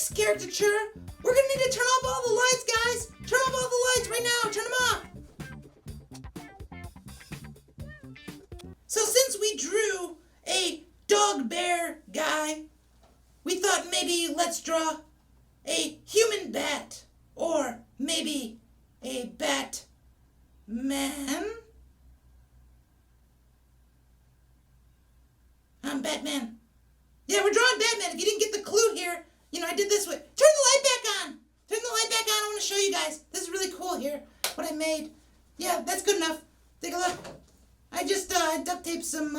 Thanks, Caricature. We're gonna need to turn off all the lights, guys. Turn off all the lights right now. Turn them off. So since we drew a dog bear guy, we thought maybe let's draw a human bat, or maybe a bat man. I'm Batman. Yeah, we're drawing Batman. If you didn't get the clue here, I did this way. Turn the light back on. Turn the light back on. I want to show you guys. This is really cool here, what I made. Yeah, that's good enough. Take a look. I just duct taped some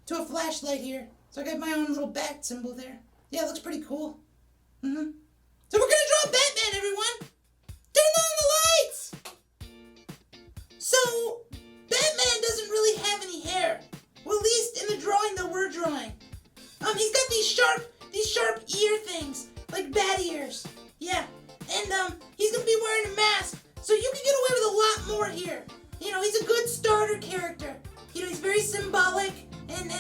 to a flashlight here. So I got my own little bat symbol there. Yeah, it looks pretty cool. So we're going to draw Batman, everyone. Turn on the lights. So, Batman doesn't really have any hair. Well, at least in the drawing that we're drawing. He's got these sharp ear things, like bat ears. Yeah, and he's gonna be wearing a mask, so you can get away with a lot more here. He's a good starter character. He's very symbolic, and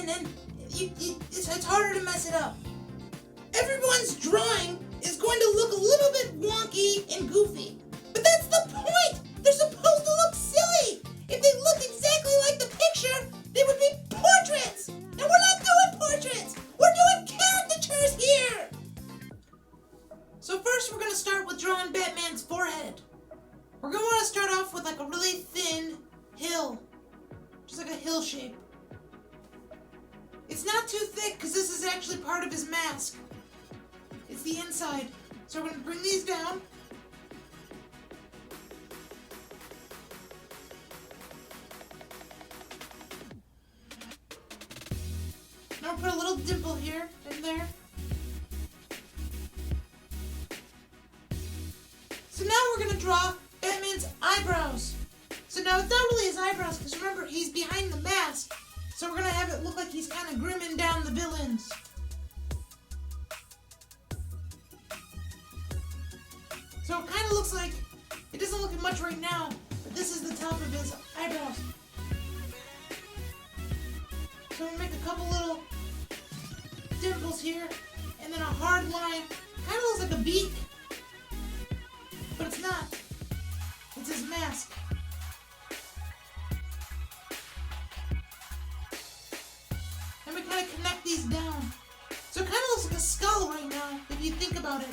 it's harder to mess it up. Everyone's drawing is going to look a little bit wonky and goofy, but that's the point. They're supposed to look silly. If they looked exactly like the picture, they would be portraits. And we're not doing portraits. We're doing caricatures here. So first we're going to start with drawing Batman's forehead. We're going to want to start off with like a really thin hill. Just like a hill shape. It's not too thick because this is actually part of his mask. It's the inside. So we're going to bring these down. Now we'll put a little dimple here and there. So now we're going to draw Batman's eyebrows. So now it's not really his eyebrows because remember he's behind the mask. So we're going to have it look like he's kind of grimming down the villains. So it kind of looks like, it doesn't look much right now, but this is the top of his eyebrows. So we make a couple little dimples here, and then a hard line. Kind of looks like a beak, but it's not. It's his mask. And we kind of connect these down. So it kind of looks like a skull right now, if you think about it.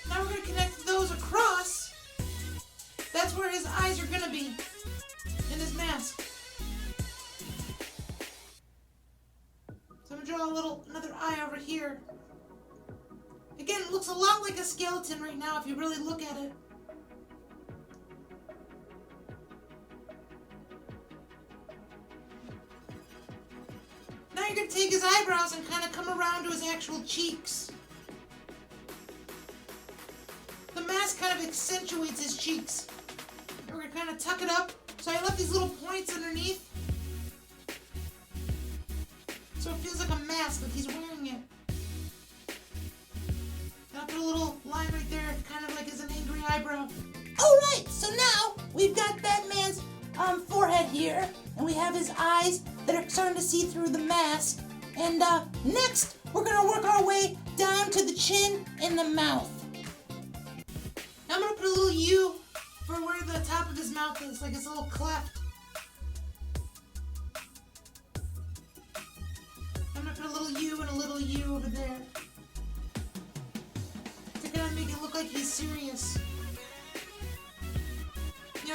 Now we're going to connect those across. That's where his eyes are going to be, in his mask. So I'm going to draw another eye over here. Again, it looks a lot like a skeleton right now if you really look at it. Now you're going to take his eyebrows and kind of come around to his actual cheeks. The mask kind of accentuates his cheeks. And we're going to kind of tuck it up. So I left these little points underneath. So it feels like a mask, like he's wearing it. And I'll put a little line right there, kind of like as an angry eyebrow. Alright, so now we've got Batman's forehead here. And we have his eyes that are starting to see through the mask. And next, we're going to work our way down to the chin and the mouth. Now I'm going to put a little U for where the top of his mouth is, like his little cleft. I'm going to put a little U and a little U over there. To kind of make it look like he's serious.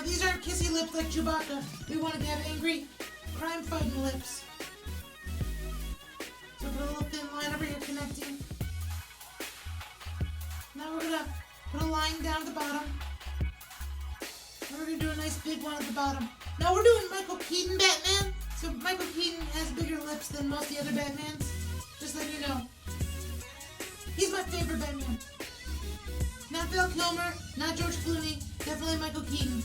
These aren't kissy lips like Chewbacca. We wanted to have angry, crime-fighting lips. So put a little thin line over here connecting. Now we're going to put a line down at the bottom. And we're going to do a nice big one at the bottom. Now we're doing Michael Keaton Batman. So Michael Keaton has bigger lips than most of the other Batmans. Just let you know. He's my favorite Batman. Not Val Kilmer, not George Clooney, definitely Michael Keaton.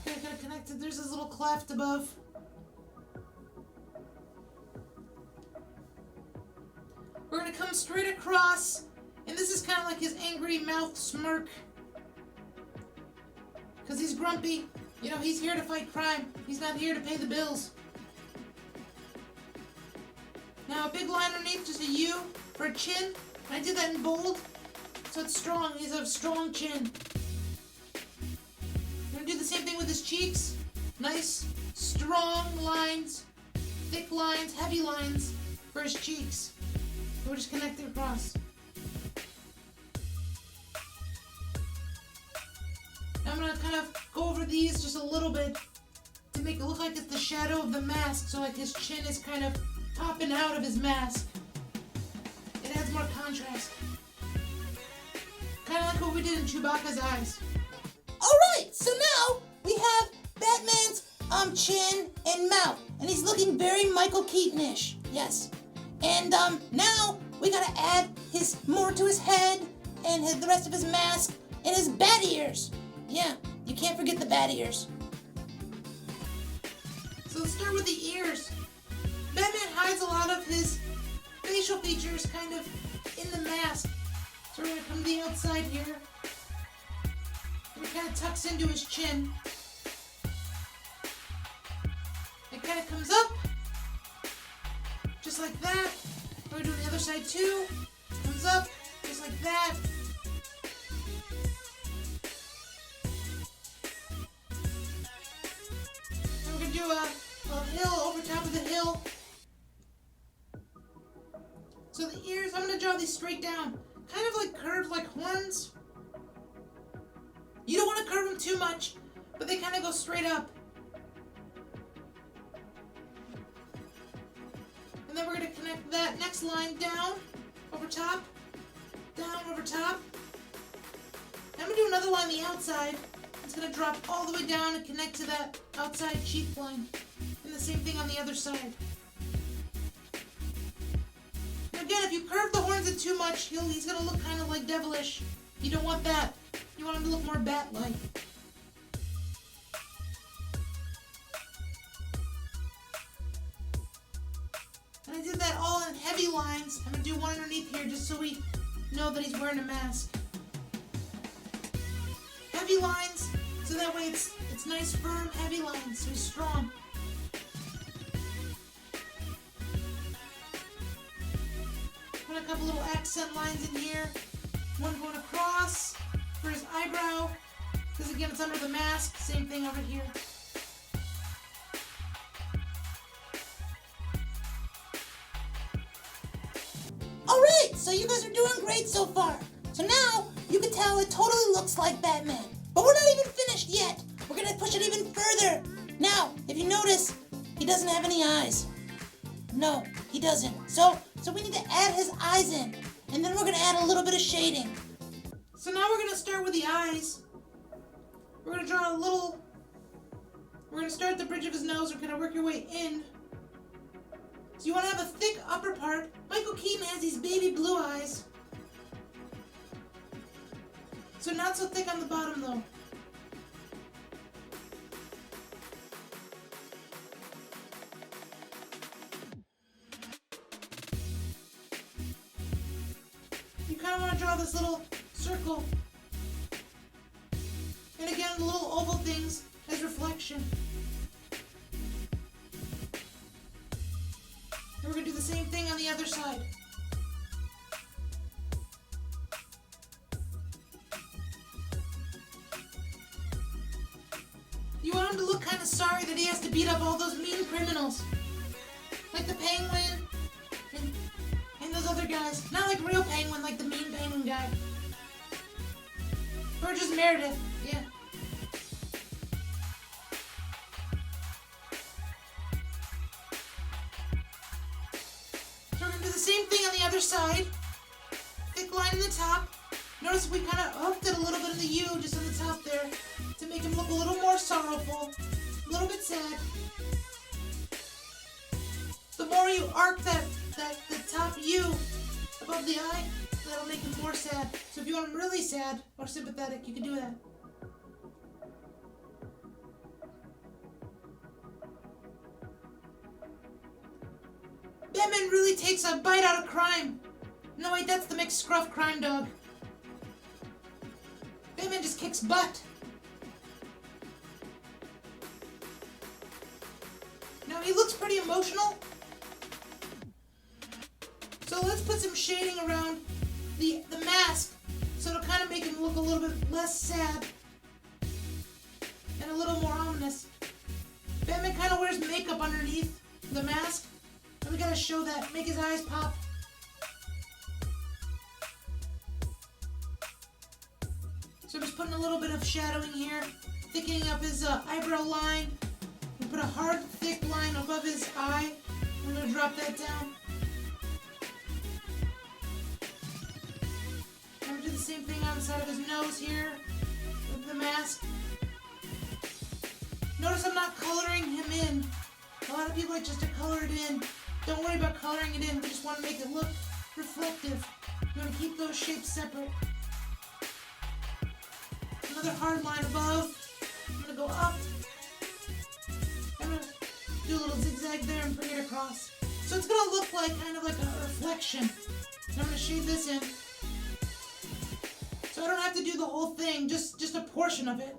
Okay, got it connected. There's this little cleft above. We're going to come straight across, and this is kind of like his angry mouth smirk. Because he's grumpy. You know, he's here to fight crime. He's not here to pay the bills. Now a big line underneath, just a U for a chin. I did that in bold, so it's strong. He's a strong chin. I'm gonna do the same thing with his cheeks. Nice, strong lines, thick lines, heavy lines for his cheeks. So we'll just connect it across. Now I'm gonna kind of go over these just a little bit to make it look like it's the shadow of the mask, so like his chin is kind of popping out of his mask. It adds more contrast. Kind of like what we did in Chewbacca's eyes. Alright, so now we have Batman's chin and mouth. And he's looking very Michael Keaton-ish. Yes. And now we gotta add more to his head and the rest of his mask and his bat ears. Yeah, you can't forget the bat ears. So let's start with the ears. Batman hides a lot of his facial features kind of in the mask. So we're going to come to the outside here. And it kind of tucks into his chin. It kind of comes up. Just like that. We're doing the other side too. Comes up. Just like that. And we're going to do a hill over top of the hill. So the ears, I'm going to draw these straight down. Kind of like curved like horns. You don't want to curve them too much, but they kind of go straight up. And then we're going to connect that next line down, over top, down, over top. I'm going to do another line on the outside. It's going to drop all the way down and connect to that outside cheek line. And the same thing on the other side. Again, if you curve the horns in too much, he's going to look kind of like devilish. You don't want that. You want him to look more bat-like. And I did that all in heavy lines. I'm going to do one underneath here just so we know that he's wearing a mask. Heavy lines, so that way it's nice, firm, heavy lines, so he's strong. Put a couple little accent lines in here. One going across for his eyebrow, because again it's under the mask. Same thing over here. Alright, so you guys are doing great so far. So now you can tell it totally looks like Batman. But we're not even finished yet. We're going to push it even further. Now, if you notice, he doesn't have any eyes. No, he doesn't. So we need to add his eyes in. And then we're going to add a little bit of shading. So now we're going to start with the eyes. We're going to draw a little... We're going to start at the bridge of his nose. We're going to work your way in. So you want to have a thick upper part. Michael Keaton has these baby blue eyes. So not so thick on the bottom though. You kind of want to draw this little circle. And again, the little oval things as reflection. And we're going to do the same thing on the other side. You want him to look kind of sorry that he has to beat up all those mean criminals. Like the Penguin and those other guys. Not like real Penguin, like the mean Penguin guy. Or just Meredith, yeah. So we're going to do the same thing on the other side. Thick line in the top. Notice we kind of hooked it a little bit in the U just on the top there to make him look a little more sorrowful, a little bit sad. The more you arc the top U above the eye, that'll make him more sad. So if you want him really sad or sympathetic, you can do that. Batman really takes a bite out of crime. No, wait, that's the McScruff crime dog. Batman just kicks butt. Now he looks pretty emotional. So let's put some shading around the mask so it'll kind of make him look a little bit less sad and a little more ominous. Batman kind of wears makeup underneath the mask, and we gotta show that, make his eyes pop. So I'm just putting a little bit of shadowing here, thickening up his eyebrow line. We put a hard, thick line above his eye. I'm gonna drop that down. I'm gonna do the same thing on the side of his nose here with the mask. Notice I'm not coloring him in. A lot of people like just to color it in. Don't worry about coloring it in. We just want to make it look reflective. You want to keep those shapes separate. Another hard line above. I'm going to go up. I'm going to do a little zigzag there and bring it across. So it's going to look like kind of like a reflection. And I'm going to shade this in. So I don't have to do the whole thing, just a portion of it.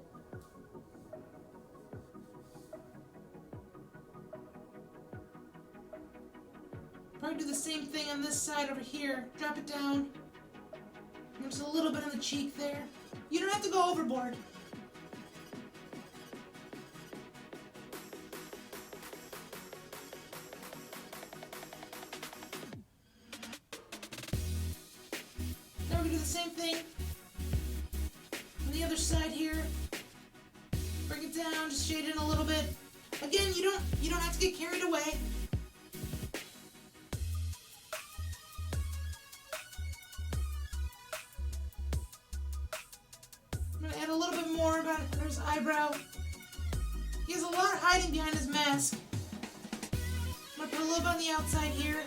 Probably do the same thing on this side over here. Drop it down. And just a little bit on the cheek there. You don't have to go overboard. Now we're gonna do the same thing on the other side here. Bring it down, just shade it in a little bit. Again, you don't have to get carried away. Add a little bit more about his eyebrow. He has a lot hiding behind his mask. I'm going to put a little bit on the outside here.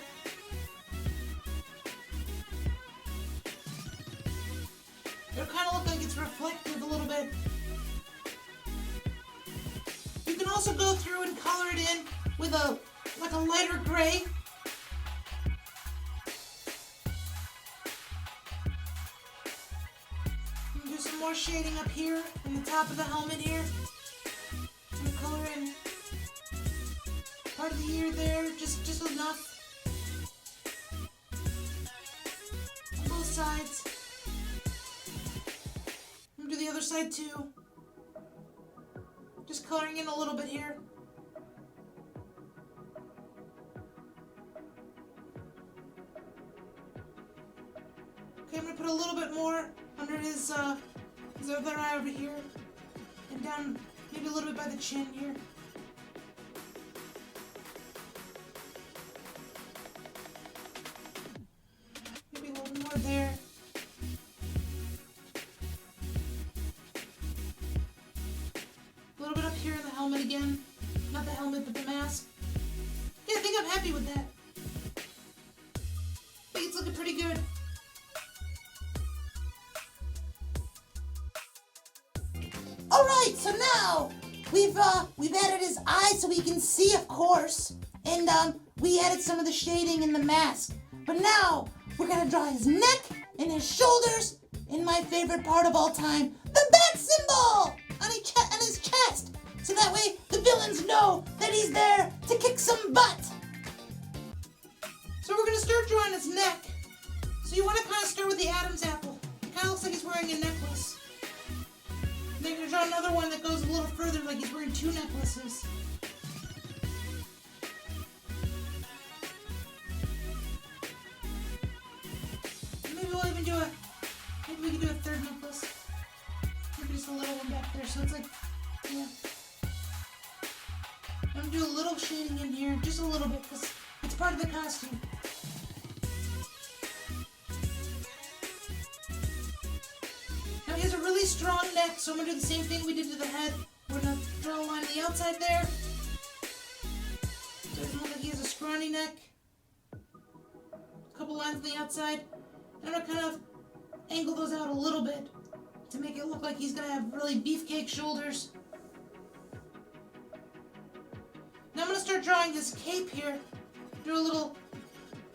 It'll kind of look like it's reflective a little bit. You can also go through and color it in with a lighter gray. Some more shading up here in the top of the helmet here. I'm gonna color in part of the ear there, just enough. On both sides. I'm gonna do the other side too. Just coloring in a little bit here. Okay, I'm gonna put a little bit more under his other eye over here, and down maybe a little bit by the chin here. Maybe a little more there. A little bit up here in the helmet again. Not the helmet, but the mask. Yeah, I think I'm happy with that. I think it's looking pretty good. Alright, so now we've added his eyes so we can see, of course. And we added some of the shading in the mask. But now we're gonna draw his neck and his shoulders and my favorite part of all time, the bat symbol on his chest. So that way the villains know that he's there to kick some butt. So we're gonna start drawing his neck. So you want to kind of start with the Adam's apple. It kind of looks like he's wearing a necklace. Then you're going to draw another one that goes a little further, like he's wearing two necklaces. Maybe we'll even do maybe we can do a third necklace. Maybe just a little one back there, so it's like, yeah. I'm going to do a little shading in here, just a little bit, because it's part of the costume. Now he has a really strong neck, so I'm going to do the same thing we did to the head. We're going to draw a line on the outside there. So it doesn't look like he has a scrawny neck. A couple lines on the outside. And I'm going to kind of angle those out a little bit to make it look like he's going to have really beefcake shoulders. Now I'm going to start drawing his cape here. Do a little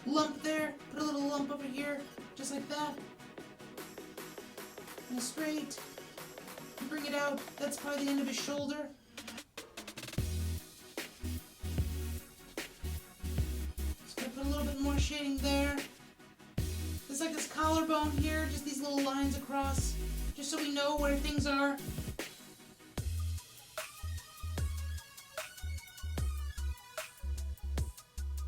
lump there, put a little lump over here, just like that. And straight. Bring it out. That's probably the end of his shoulder. Put more shading there. There's like this collarbone here, just these little lines across, just so we know where things are.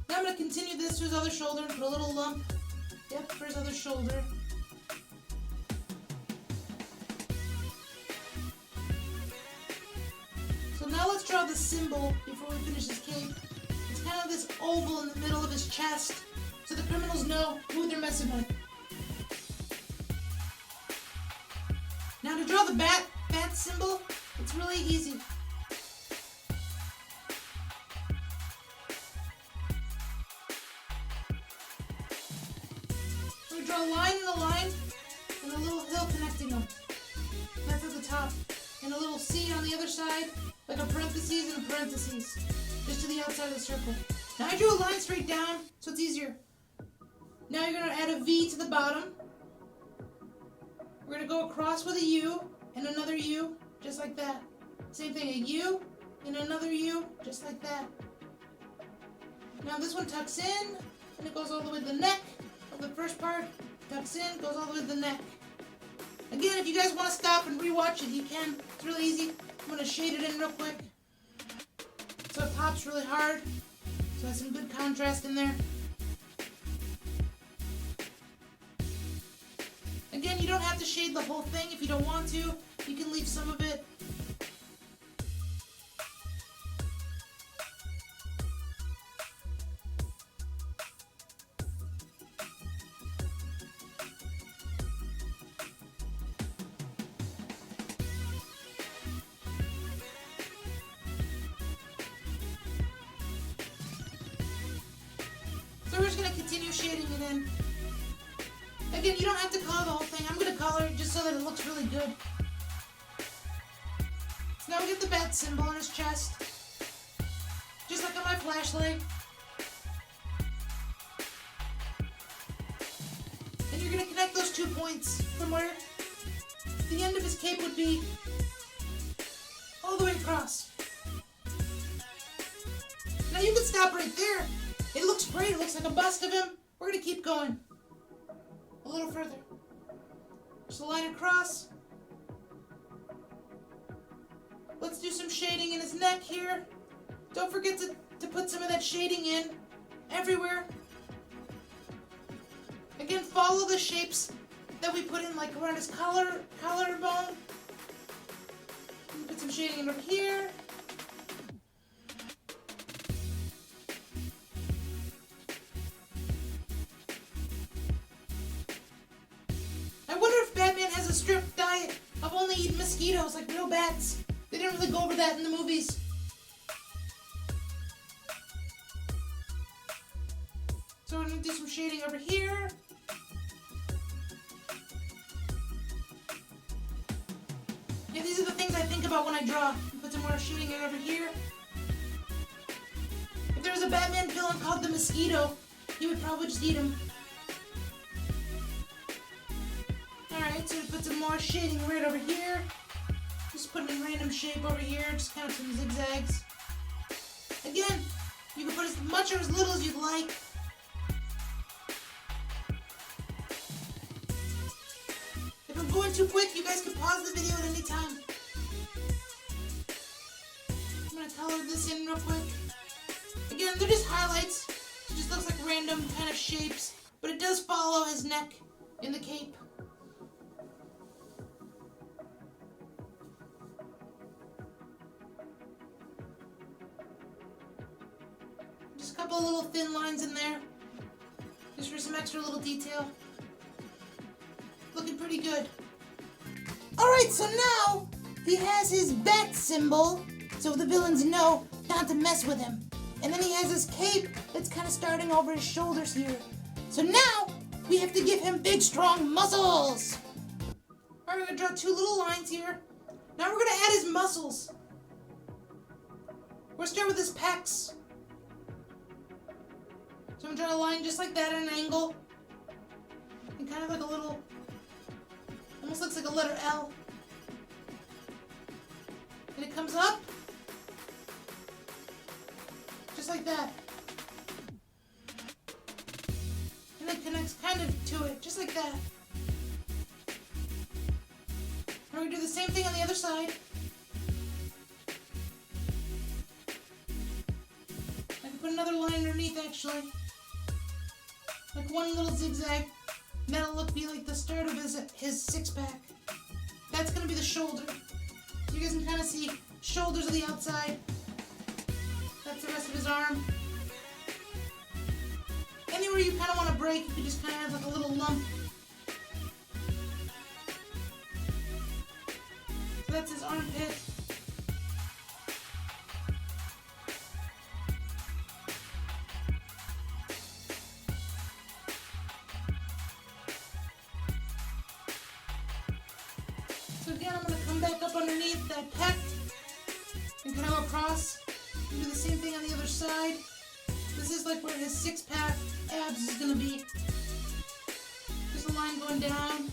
Now I'm going to continue this to his other shoulder and put a little lump. Yep, for his other shoulder. So now let's draw the symbol before we finish his cape. It's kind of this oval in the middle of his chest, so the criminals know who they're messing with. Now to draw the bat symbol, it's really easy. We draw a line in a line, and a little hill connecting them. That's at the top. And a little C on the other side, like a parentheses and a parentheses, just to the outside of the circle. Now I drew a line straight down, so it's easier. Now you're going to add a V to the bottom. We're going to go across with a U and another U, just like that. Same thing, a U and another U, just like that. Now this one tucks in, and it goes all the way to the neck of the first part. Tucks in, goes all the way to the neck. Again, if you guys want to stop and rewatch it, you can. It's really easy. I'm going to shade it in real quick, so it pops really hard. So it has some good contrast in there. Again, you don't have to shade the whole thing if you don't want to. You can leave some of it. So we're just going to continue shading it in. Again, you don't have to color the whole thing. I'm going to color it just so that it looks really good. So now we get the bat symbol on his chest. Just like on my flashlight. And you're going to connect those 2 points from where the end of his cape would be all the way across. Now you can stop right there. It looks great. It looks like a bust of him. We're going to keep going. A little further. Just a line across. Let's do some shading in his neck here. Don't forget to put some of that shading in everywhere. Again, follow the shapes that we put in, like around his collarbone. Put some shading in over here. A strict diet of only eating mosquitoes like real bats. They didn't really go over that in the movies. So we're going to do some shading over here. Yeah, these are the things I think about when I draw. Put some more shading in over here. If there was a Batman villain called the Mosquito, he would probably just eat him. Alright, so we put some more shading right over here. Just put them in random shape over here, just kind of some zigzags. Again, you can put as much or as little as you'd like. If I'm going too quick, you guys can pause the video at any time. I'm going to color this in real quick. Again, they're just highlights. It just looks like random kind of shapes, but it does follow his neck in the cape. Just a couple of little thin lines in there, just for some extra little detail. Looking pretty good. Alright, so now he has his bat symbol, so the villains know not to mess with him. And then he has his cape that's kind of starting over his shoulders here. So now we have to give him big, strong muscles. Alright, we're going to draw 2 little lines here. Now we're going to add his muscles. We'll start with his pecs. So I'm drawing a line just like that at an angle. And kind of like a little, almost looks like a letter L. And it comes up. Just like that. connects kind of to it, just like that. Now we do the same thing on the other side. I can put another line underneath, actually. Like one little zigzag. That'll be like the start of his six-pack. That's going to be the shoulder. So you guys can kind of see shoulders of the outside. That's the rest of his arm. Anywhere you kind of want to break, you can just kind of have like a little lump. So that's his armpit. So again, I'm going to come back up underneath that pec and kind of go across and do the same thing on the other side. This is like where his six-pack abs is going to be. Just a line going down.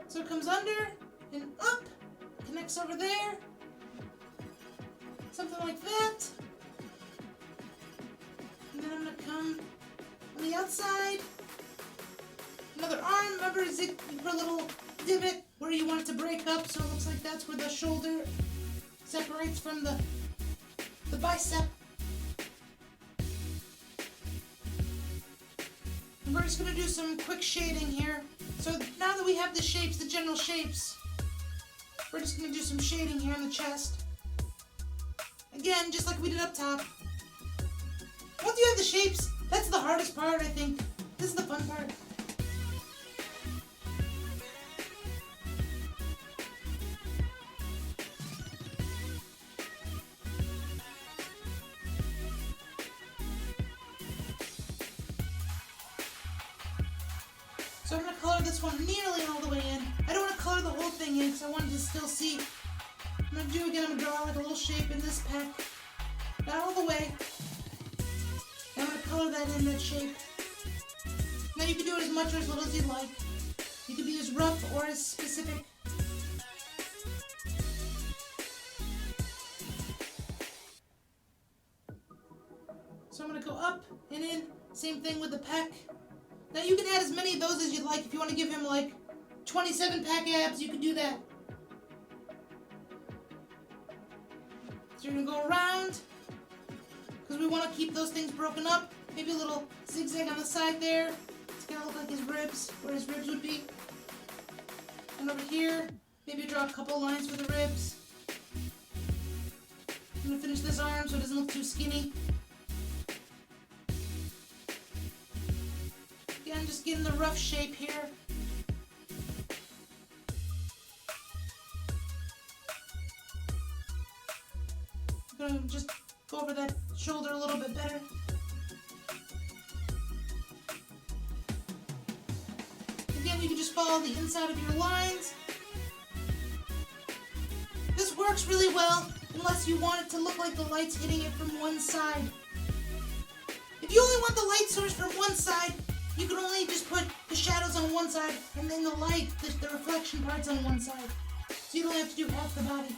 So it comes under and up, connects over there. Something like that. And then I'm going to come on the outside. Another arm. Remember, you put a little divot where you want it to break up, so it looks like that's where the shoulder separates from the bicep. And we're just going to do some quick shading here. So now that we have the shapes, the general shapes, we're just going to do some shading here in the chest. Again, just like we did up top. Once you have the shapes, that's the hardest part, I think. This is the fun part. So I'm going to color this one nearly all the way in. I don't want to color the whole thing in because I wanted to still see. I'm going to do again, I'm going to draw like a little shape in this pec. Not all the way. And I'm going to color that in, that shape. Now you can do it as much or as little as you like. You can be as rough or as specific. So I'm going to go up and in. Same thing with the pec. Now you can add as many of those as you'd like. If you want to give him like 27 pack abs, you can do that. So you're going to go around, because we want to keep those things broken up. Maybe a little zigzag on the side there. It's going to look like his ribs, where his ribs would be. And over here, maybe draw a couple lines for the ribs. I'm going to finish this arm so it doesn't look too skinny. Again, just getting the rough shape here. I'm going to just go over that shoulder a little bit better. Again, you can just follow the inside of your lines. This works really well unless you want it to look like the light's hitting it from one side. If you only want the light source from one side, you can only just put the shadows on one side and then the light, the reflection parts on one side. So you don't have to do half the body.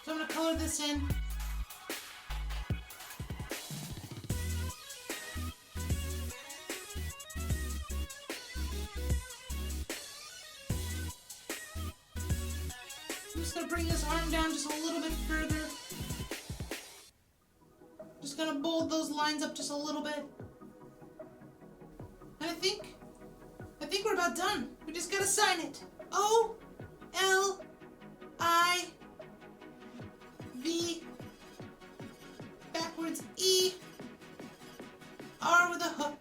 So I'm going to color this in. I'm just going to bring this arm down just a little bit further. Just going to bold those lines up just a little bit. And I think we're about done. We just gotta sign it. O-L-I-V backwards E R with a hook.